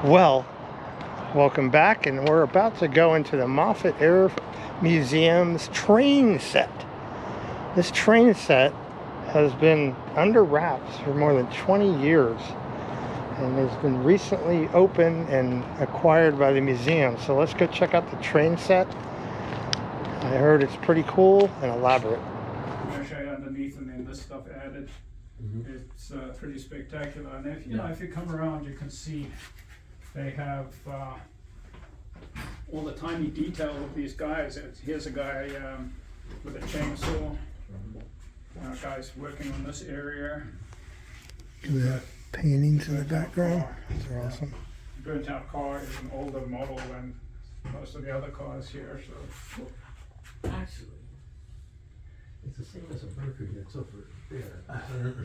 Well, welcome back, and we're about to go into the Moffett Air Museum's train set. This train set has been under wraps for more than 20 years and has been recently opened and acquired by the museum. So let's go check out the train set. I heard it's pretty cool and elaborate. I'm going to show you underneath, and then this stuff added. It's pretty spectacular. And if if you come around, you can see they have all the tiny detail of these guys. Here's a guy with a chainsaw. Guys working on this area. We have paintings in the background. These are awesome. Burnt out car is an older model than most of the other cars here. So actually, it's the same as a Mercury that's over there.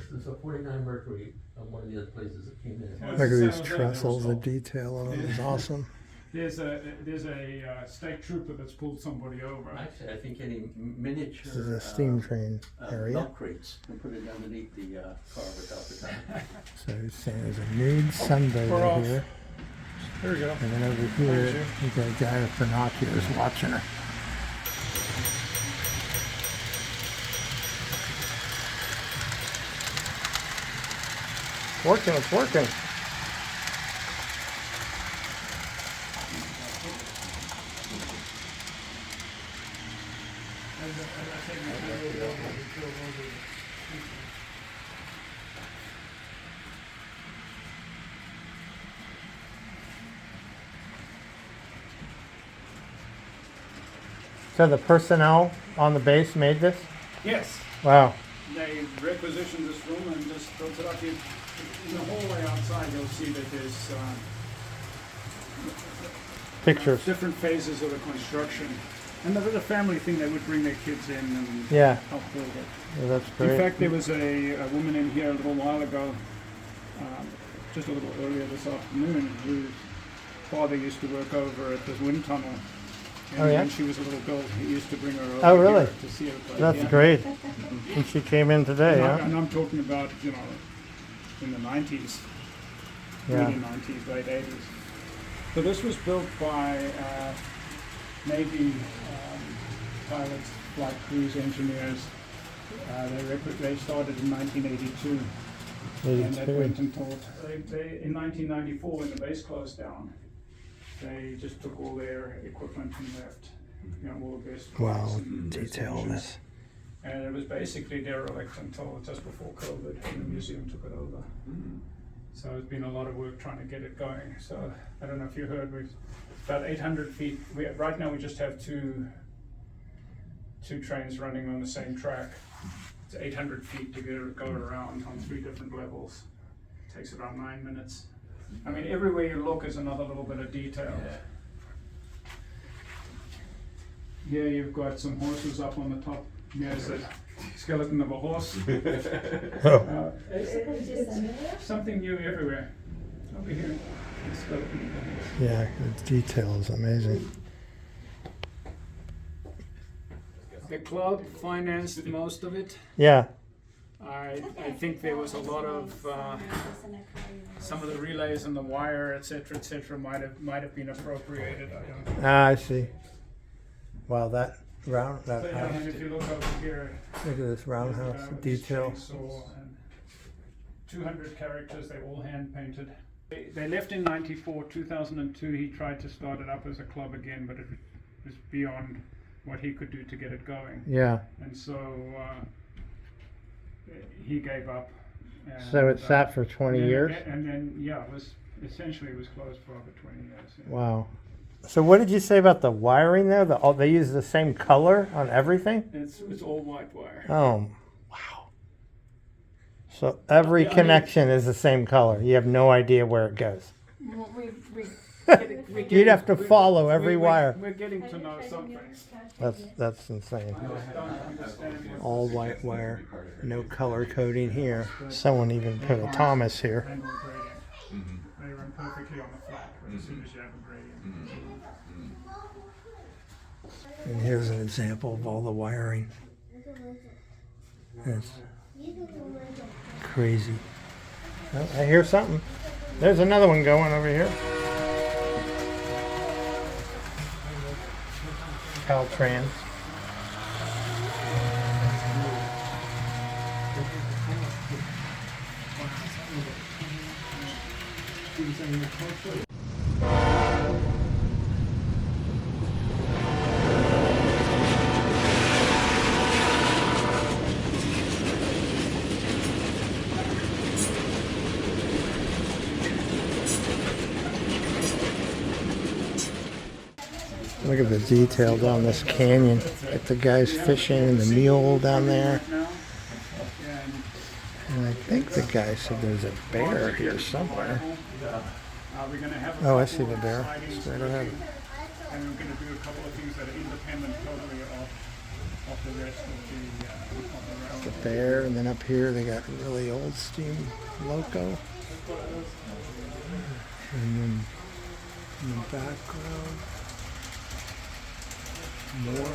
There's a 49 Mercury on one of the other places that came in. Look at these trestles, the detail of them is awesome. There's a state trooper that's pulled somebody over. Actually, I think any miniature. This is a steam train area. Milk crates and put it underneath the car without the time. So he's saying there's a nude sunbather we're off. here. There we go. And then over here, you got a guy with binoculars watching her. It's working. So the personnel on the base made this? Yes. Wow. They requisitioned this room and just built it up. In the hallway outside, you'll see that there's Pictures. different phases of the construction. And there was a family thing. They would bring their kids in and Yeah. help build it. Yeah, that's great. In fact, there was a woman in here a little while ago, just a little earlier this afternoon, whose father used to work over at the wind tunnel. And Oh, yeah? when she was a little girl, he used to bring her over Oh, really? here to see it. But, That's yeah. great. And she came in today, huh? And I'm talking about, in the 90s, Yeah. early 90s, late 80s. So this was built by Navy pilots, flight crews, engineers. They started in 1982. And that went until in 1994 when the base closed down. They just took all their equipment and left. All the best. Wow, and detail on engines. this. And it was basically derelict until just before COVID, when the museum took it over. So it's been a lot of work trying to get it going. So I don't know if you heard, we've about 800 feet. Right now we just have two trains running on the same track. It's 800 feet to go around on 3 different levels. It takes about 9 minutes. I mean, everywhere you look is another little bit of detail. Here you've got some horses up on the top. There's a skeleton of a horse. Oh. It's something new everywhere. Over here, the skeleton of a horse. Yeah, the detail is amazing. The club financed most of it. Yeah. I think there was a lot of some of the relays and the wire, etc., might have been appropriated. I don't know. Ah, I see. Wow, that But, house. and if you look over here, Look at this roundhouse, the detail. and 200 characters, they all hand painted. They left in 94, 2002. He tried to start it up as a club again, but it was beyond what he could do to get it going. Yeah. And so he gave up. And, So it sat for 20 years? And then, it was closed for over 20 years. Yeah. Wow. So what did you say about the wiring though? They use the same color on everything? It's all white wire. Oh, wow. So every connection is the same color. You have no idea where it goes. You'd have to follow every wire. We're getting to know something. That's insane. I don't understand what All white wire, no color coding here. Someone even put a Thomas here. angle gradient. They run perfectly on the flat, but as soon as you have a gradient. And here's an example of all the wiring. It's crazy. Oh, I hear something. There's another one going over here. Caltrans. Look at the detail down this canyon. Get the guys fishing and the mule down there. And I think the guy said there's a bear here somewhere. Oh, I see the bear. Straight ahead. And we're going to do a couple of things that are independent totally of the rest of the The bear, and then up here they got really old steam loco. And then in the background, more.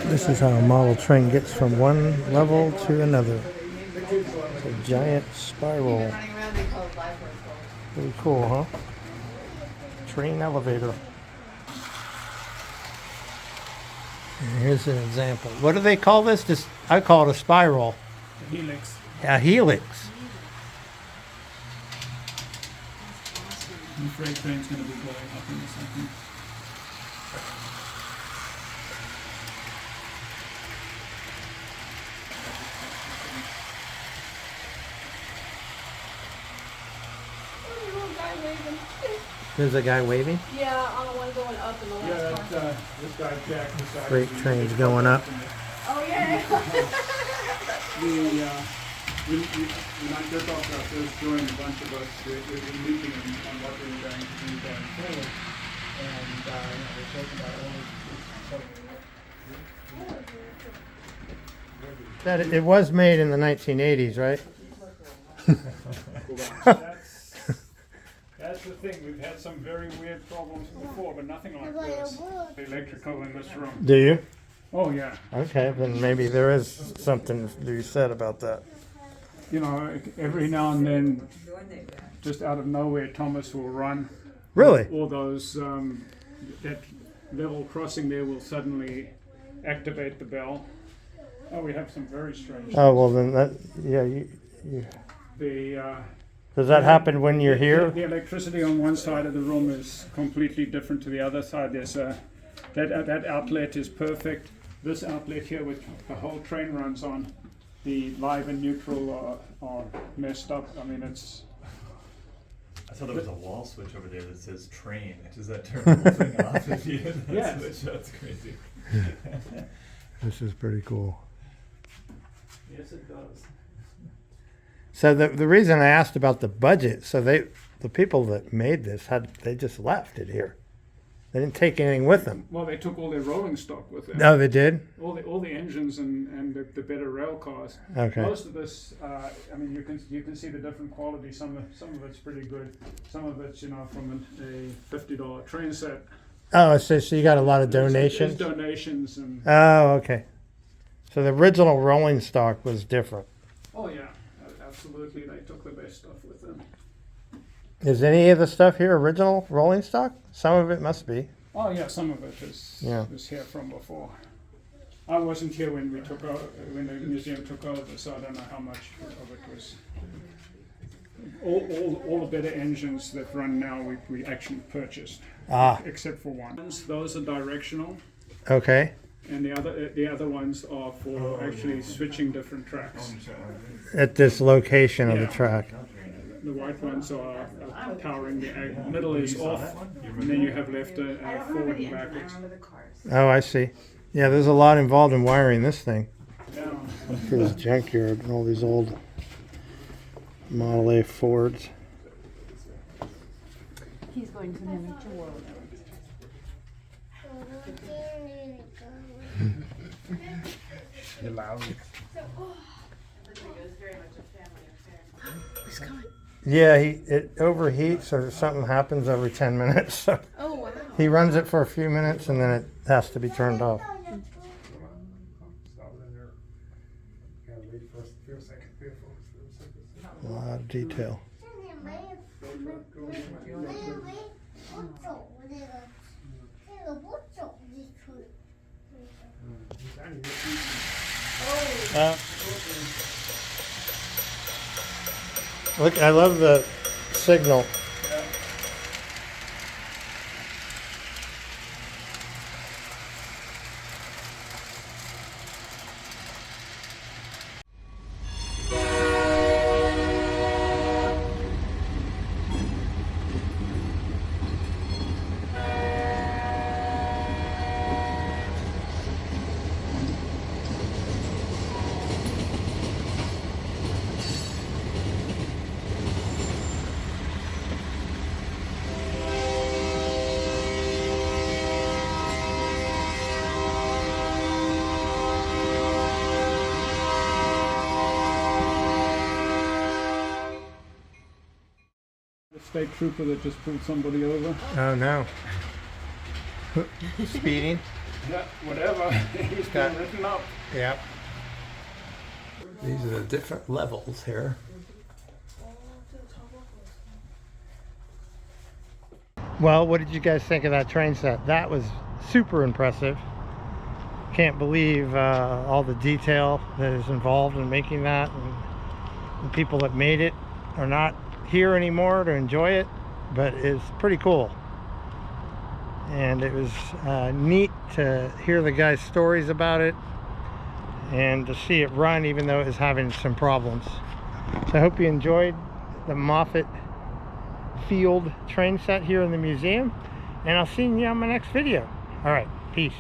This is how a model train gets from one level to another. It's a giant spiral. Pretty cool, huh? Train elevator. And here's an example. What do they call this? I call it a spiral. A helix. A helix. The freight train's going to be going up in a second. There's a guy waving. Yeah, on the one going up in the last Yeah, part. this guy Jack decided. Freight train's going up. Oh, yeah. When I took off our first joined a bunch of us, we were meeting on what we were going to do going forward. And we're talking about all That it was made in the 1980s, right? That's the thing, we've had some very weird problems before, but nothing like this. The electrical in this room. Do you? Oh, yeah. Okay, then maybe there is something to be said about that. You know, every now and then, just out of nowhere, Thomas will run. Really? Or those, that level crossing there will suddenly activate the bell. Oh, we have some very strange. Oh, well then that, yeah, The, does that happen when you're here? The electricity on one side of the room is completely different to the other side. There's that outlet is perfect. This outlet here, which the whole train runs on, the live and neutral are messed up. I mean, it's. I thought there was a wall switch over there that says train. Does that turn the whole thing off if you hit that Yes. switch? That's crazy. This is pretty cool. Yes, it does. So the reason I asked about the budget, so the people that made this they just left it here. They didn't take anything with them. Well, they took all their rolling stock with them. No, they did? All the engines and the better rail cars. Okay. Most of this, I mean, you can see the different quality. Some of it's pretty good. Some of it's from a $50 train set. Oh, so you got a lot of donations? There's donations and. Oh, okay. So the original rolling stock was different. Oh yeah, absolutely. They took the best stuff with them. Is any of the stuff here original rolling stock? Some of it must be. Oh yeah, some of it is here from before. I wasn't here when when the museum took over, so I don't know how much of it was. All the better engines that run now we actually purchased, except for one. Those are directional, Okay. and the other ones are for actually switching different tracks. At this location of the Yeah. track. The white ones are powering the middle is off, and then you have left forward and backwards. Oh, I see. Yeah, there's a lot involved in wiring this thing. Yeah. For this junkyard and all these old Model A Fords. He's going to miniature world. You're loud. It was very much a family affair. Yeah, it overheats or something happens every 10 minutes. So Oh, wow. he runs it for a few minutes and then it has to be turned off. A lot of detail. Look, I love the signal. The state trooper that just pulled somebody over. Oh no. Speeding? Yeah, whatever. He's been written up. Yep. These are the different levels here. Well, what did you guys think of that train set? That was super impressive. Can't believe all the detail that is involved in making that, and the people that made it are not here anymore to enjoy it, but it's pretty cool. And it was neat to hear the guys' stories about it and to see it run even though it was having some problems. So I hope you enjoyed the Moffett Field train set here in the museum, and I'll see you on my next video. All right, peace.